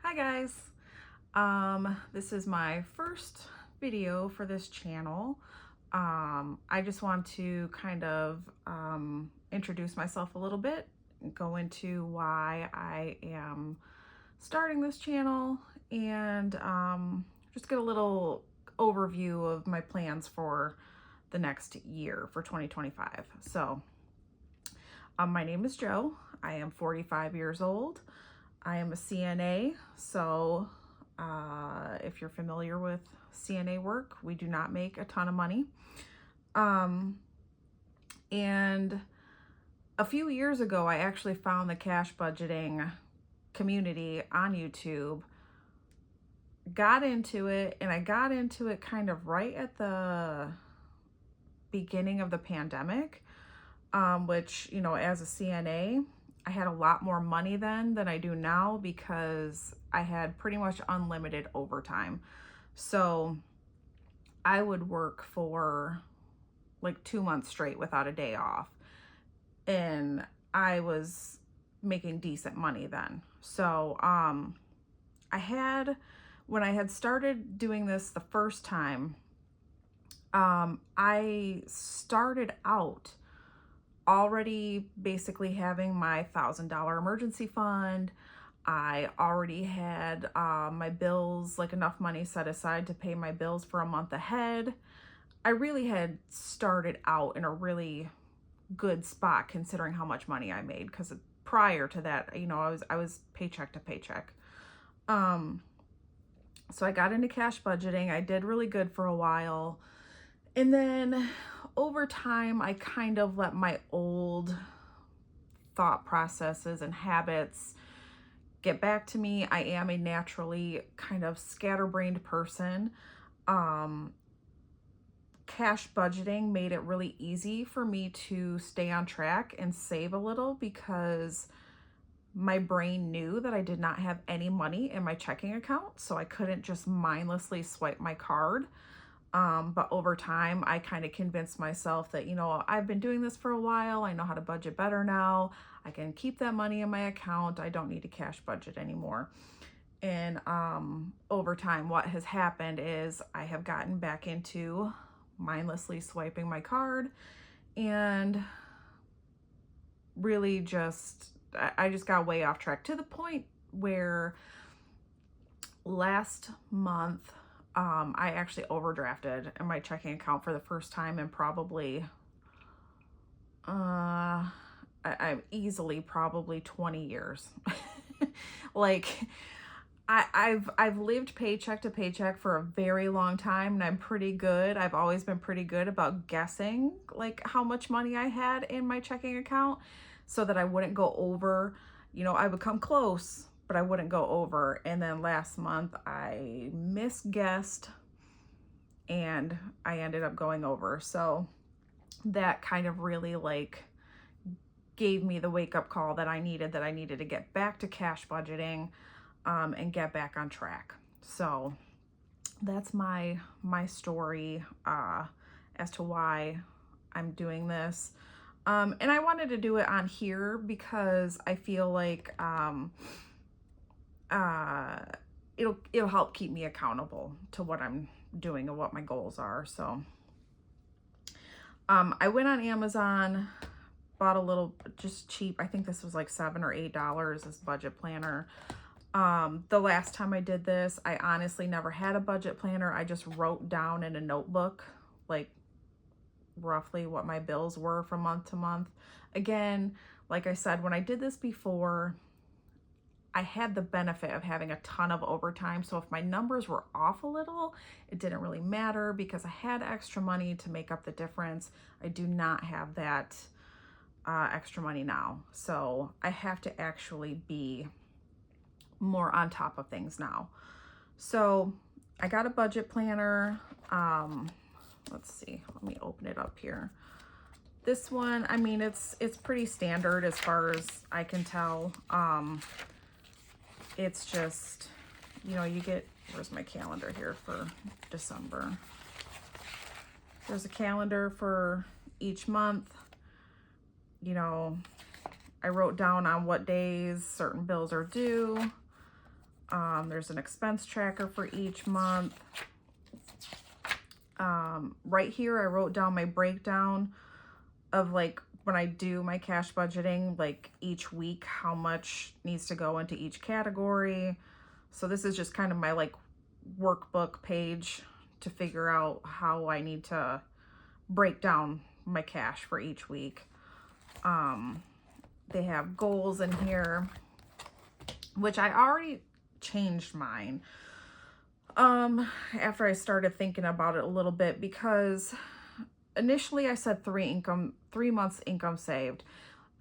Hi guys. This is my first video for this channel. I just want to kind of introduce myself a little bit, go into why I am starting this channel, and just get a little overview of my plans for the next year for 2025. My name is Jo. I am 45 years old. I am a CNA, so if you're familiar with CNA work, we do not make a ton of money. And a few years ago, I actually found the cash budgeting community on YouTube, got into it, and I got into it kind of right at the beginning of the pandemic, which, as a CNA, I had a lot more money then than I do now because I had pretty much unlimited overtime. So I would work for like 2 months straight without a day off. And I was making decent money then. So when I had started doing this the first time, I started out already basically having my $1,000 emergency fund. I already had my bills, like enough money set aside to pay my bills for a month ahead. I really had started out in a really good spot considering how much money I made, because prior to that, I was paycheck to paycheck. So I got into cash budgeting. I did really good for a while. And then over time, I kind of let my old thought processes and habits get back to me. I am a naturally kind of scatterbrained person. Cash budgeting made it really easy for me to stay on track and save a little because my brain knew that I did not have any money in my checking account, so I couldn't just mindlessly swipe my card. But over time, I kind of convinced myself that, I've been doing this for a while. I know how to budget better now. I can keep that money in my account. I don't need to cash budget anymore. And over time, what has happened is I have gotten back into mindlessly swiping my card, and really I just got way off track to the point where last month, I actually overdrafted in my checking account for the first time in probably, I'm easily probably 20 years. Like, I've lived paycheck to paycheck for a very long time, and I'm pretty good. I've always been pretty good about guessing like how much money I had in my checking account so that I wouldn't go over. I would come close, but I wouldn't go over. And then last month I misguessed and I ended up going over. So that kind of really like gave me the wake up call that I needed to get back to cash budgeting, and get back on track. So that's my story as to why I'm doing this. And I wanted to do it on here because I feel like it'll help keep me accountable to what I'm doing and what my goals are. So I went on Amazon, bought a little just cheap. I think this was like $7 or $8, this budget planner. The last time I did this, I honestly never had a budget planner. I just wrote down in a notebook, like roughly what my bills were from month to month. Again, like I said, when I did this before, I had the benefit of having a ton of overtime. So if my numbers were off a little, it didn't really matter because I had extra money to make up the difference. I do not have that extra money now. So I have to actually be more on top of things now. So I got a budget planner. Let's see, let me open it up here. This one, I mean, it's pretty standard as far as I can tell. It's just, you get, where's my calendar here for December? There's a calendar for each month. I wrote down on what days certain bills are due. There's an expense tracker for each month. Right here, I wrote down my breakdown of like when I do my cash budgeting, like each week, how much needs to go into each category. So this is just kind of my like workbook page to figure out how I need to break down my cash for each week. They have goals in here, which I already changed mine after I started thinking about it a little bit, because initially I said 3 months income saved,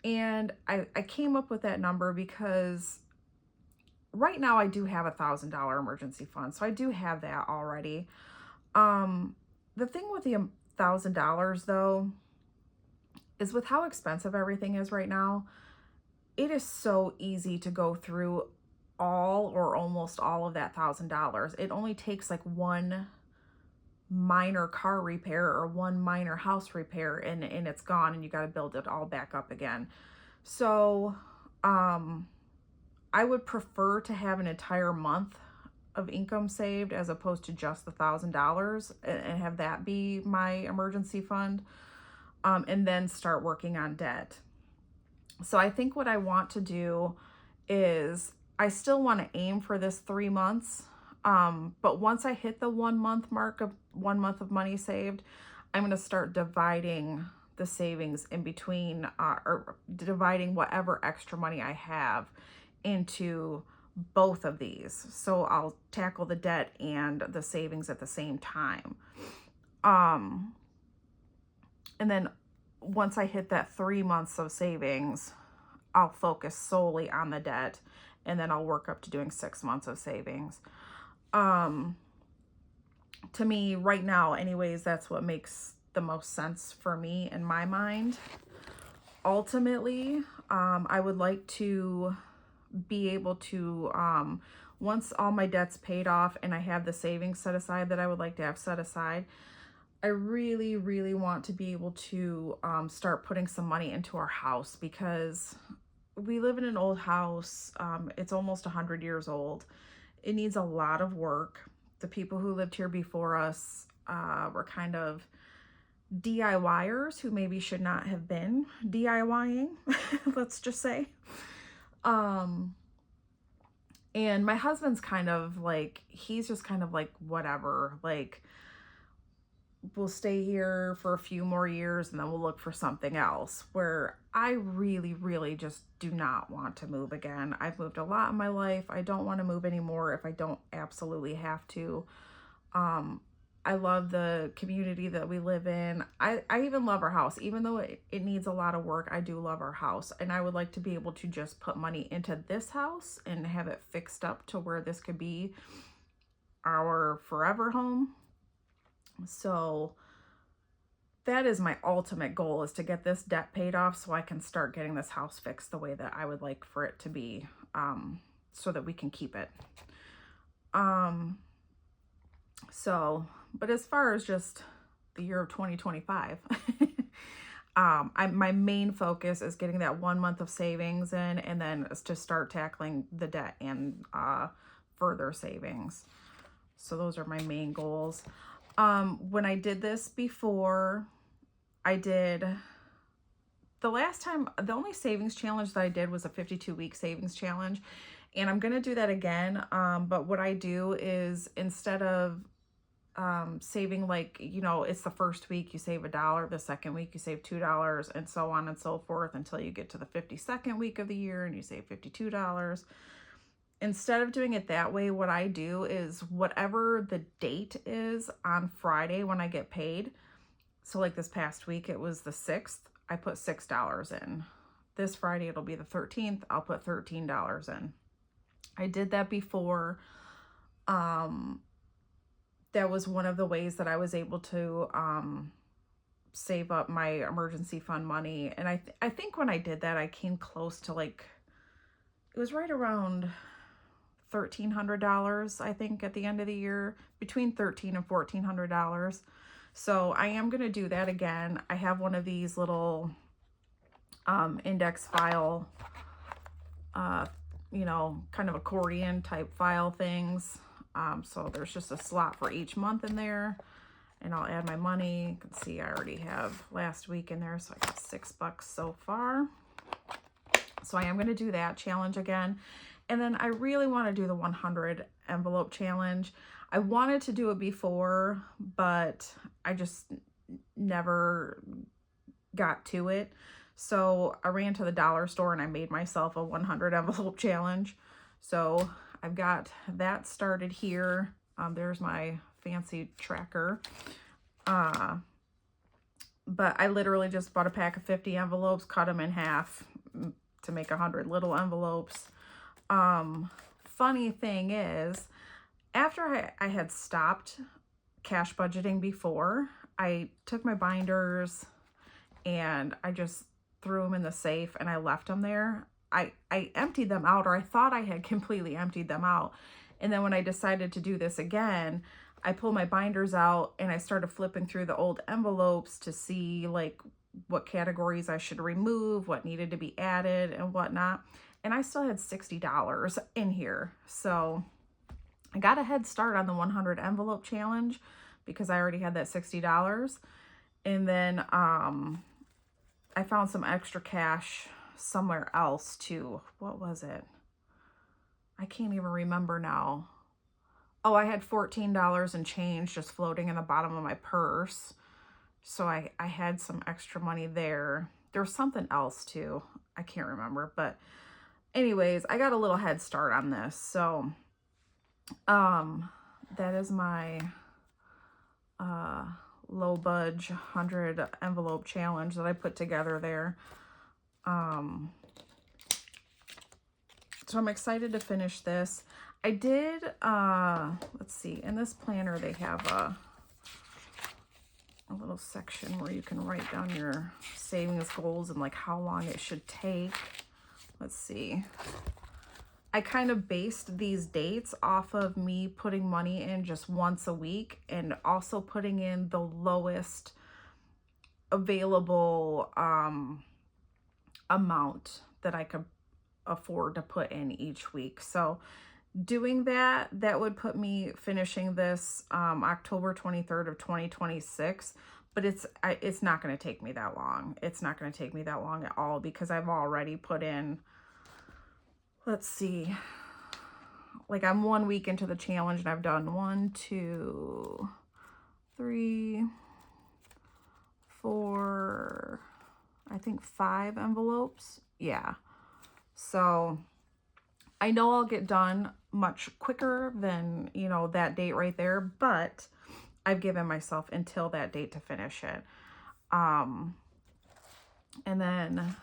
and I came up with that number because right now I do have $1,000 emergency fund, so I do have that already. The thing with the $1,000 though is with how expensive everything is right now, it is so easy to go through all or almost all of that $1,000. It only takes like one minor car repair or one minor house repair and it's gone, and you got to build it all back up again. So I would prefer to have an entire month of income saved as opposed to just the $1,000 and have that be my emergency fund, and then start working on debt. So I think what I want to do is I still want to aim for this 3 months. But once I hit the 1 month mark of 1 month of money saved, I'm going to start dividing the savings in between, or dividing whatever extra money I have into both of these. So I'll tackle the debt and the savings at the same time. And then once I hit that 3 months of savings, I'll focus solely on the debt, and then I'll work up to doing 6 months of savings. To me right now anyways, that's what makes the most sense for me in my mind. Ultimately, I would like to be able to, once all my debt's paid off and I have the savings set aside that I would like to have set aside, I really, really want to be able to start putting some money into our house, because we live in an old house. It's almost 100 years old. It needs a lot of work. The people who lived here before us were kind of DIYers who maybe should not have been DIYing, let's just say. And my husband's kind of like, he's just kind of like, whatever, like, we'll stay here for a few more years and then we'll look for something else, where I really, really just do not want to move again. I've moved a lot in my life. I don't want to move anymore if I don't absolutely have to. I love the community that we live in. I even love our house. Even though it needs a lot of work, I do love our house. And I would like to be able to just put money into this house and have it fixed up to where this could be our forever home. So that is my ultimate goal, is to get this debt paid off so I can start getting this house fixed the way that I would like for it to be, so that we can keep it. But as far as just the year of 2025, my main focus is getting that 1 month of savings in, and then to start tackling the debt and further savings. So those are my main goals. When I did this before, the only savings challenge that I did was a 52-week savings challenge, and I'm going to do that again. But what I do is, instead of saving, like, it's the first week you save $1, the second week you save $2, and so on and so forth until you get to the 52nd week of the year and you save $52. Instead of doing it that way, what I do is, whatever the date is on Friday when I get paid, so like this past week, it was the 6th, I put $6 in. This Friday, it'll be the 13th, I'll put $13 in. I did that before. That was one of the ways that I was able to save up my emergency fund money. And I think when I did that, I came close to, like, it was right around $1,300, I think, at the end of the year, between $1,300 and $1,400. So I am going to do that again. I have one of these little index file you know, kind of accordion type file things. So there's just a slot for each month in there, and I'll add my money. You can see I already have last week in there, so I got $6 so far. So I am going to do that challenge again. And then I really want to do the 100 envelope challenge. I wanted to do it before, but I just never got to it. So I ran to the dollar store and I made myself a 100 envelope challenge. So I've got that started here. There's my fancy tracker. But I literally just bought a pack of 50 envelopes, cut them in half to make 100 little envelopes. Funny thing is, after I had stopped cash budgeting before, I took my binders and I just threw them in the safe and I left them there. I emptied them out, or I thought I had completely emptied them out. And then when I decided to do this again, I pulled my binders out and I started flipping through the old envelopes to see like what categories I should remove, what needed to be added and whatnot. And I still had $60 in here. So I got a head start on the 100 envelope challenge because I already had that $60. And then I found some extra cash somewhere else too. What was it? I can't even remember now. Oh, I had $14 and change just floating in the bottom of my purse. So I had some extra money there. There was something else too. I can't remember. But anyways, I got a little head start on this. So that is my low budge 100 envelope challenge that I put together there. So I'm excited to finish this. I did, let's see, in this planner they have a little section where you can write down your savings goals and like how long it should take. Let's see. I kind of based these dates off of me putting money in just once a week and also putting in the lowest available amount that I could afford to put in each week. So doing that would put me finishing this October 23rd of 2026, but it's not going to take me that long. It's not going to take me that long at all because I've already put in, let's see, like I'm 1 week into the challenge and I've done 1, 2, 3, 4, I think 5 envelopes. Yeah. So I know I'll get done much quicker than, you know, that date right there, but I've given myself until that date to finish it. And then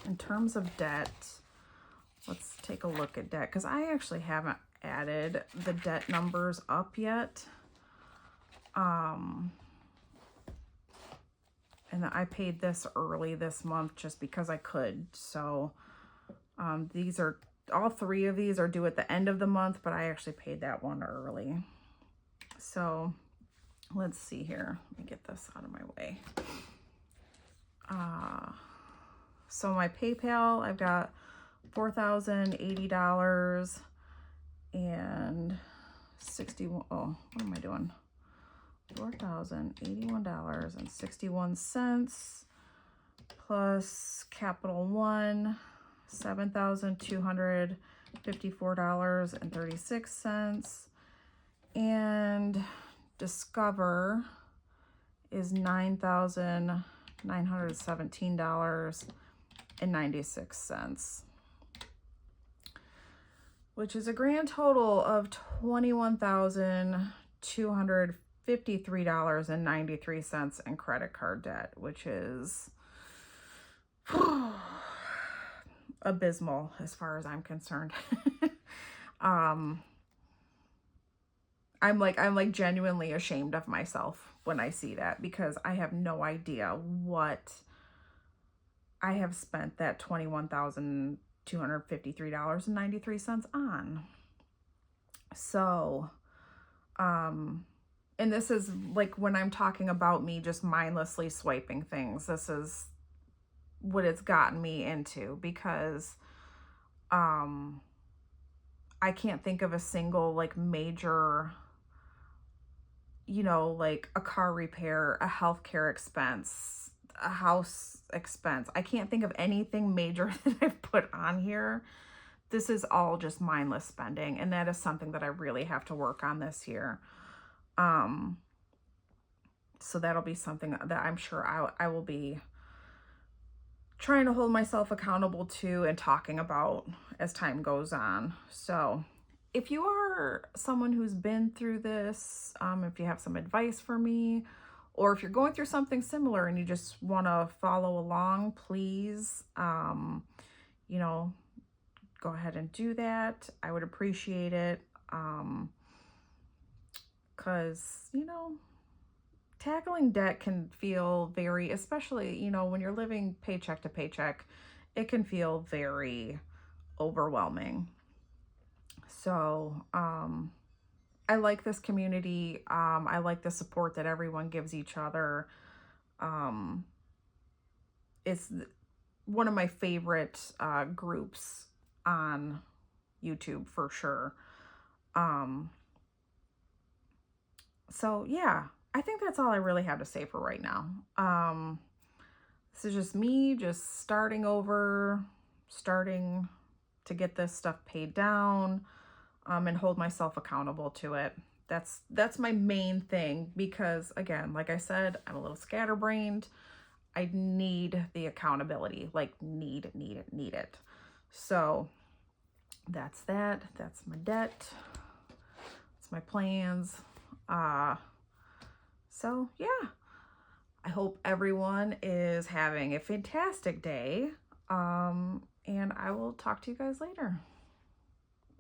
in terms of debt, let's take a look at debt because I actually haven't added the debt numbers up yet. And I paid this early this month just because I could. So these are, all 3 of these are due at the end of the month, but I actually paid that one early. So let's see here. Let me get this out of my way. So my PayPal, I've got $4,080 and 61. Oh, what am I doing? $4,081.61 plus Capital One, $7,254.36, and Discover is $9,917.96, which is a grand total of $21,253.93 in credit card debt, which is abysmal as far as I'm concerned. I'm like genuinely ashamed of myself when I see that because I have no idea what I have spent that $21,253.93 on. So, and this is like when I'm talking about me just mindlessly swiping things, this is what it's gotten me into because I can't think of a single like major, you know, like a car repair, a healthcare expense, a house expense. I can't think of anything major that I've put on here. This is all just mindless spending, and that is something that I really have to work on this year. Um, so that'll be something that I'm sure I will be trying to hold myself accountable to and talking about as time goes on. So if you are someone who's been through this, if you have some advice for me, or if you're going through something similar and you just want to follow along, please, you know, go ahead and do that. I would appreciate it. Because, you know, tackling debt can feel very, especially, you know, when you're living paycheck to paycheck, it can feel very overwhelming. So, I like this community. I like the support that everyone gives each other. Um, it's one of my favorite groups on YouTube for sure. Um, so yeah, I think that's all I really have to say for right now. This is just me just starting over, starting to get this stuff paid down, and hold myself accountable to it. That's my main thing because again, like I said, I'm a little scatterbrained. I need the accountability, like need it. So that's that. That's my debt. That's my plans. Uh so yeah. I hope everyone is having a fantastic day. And I will talk to you guys later.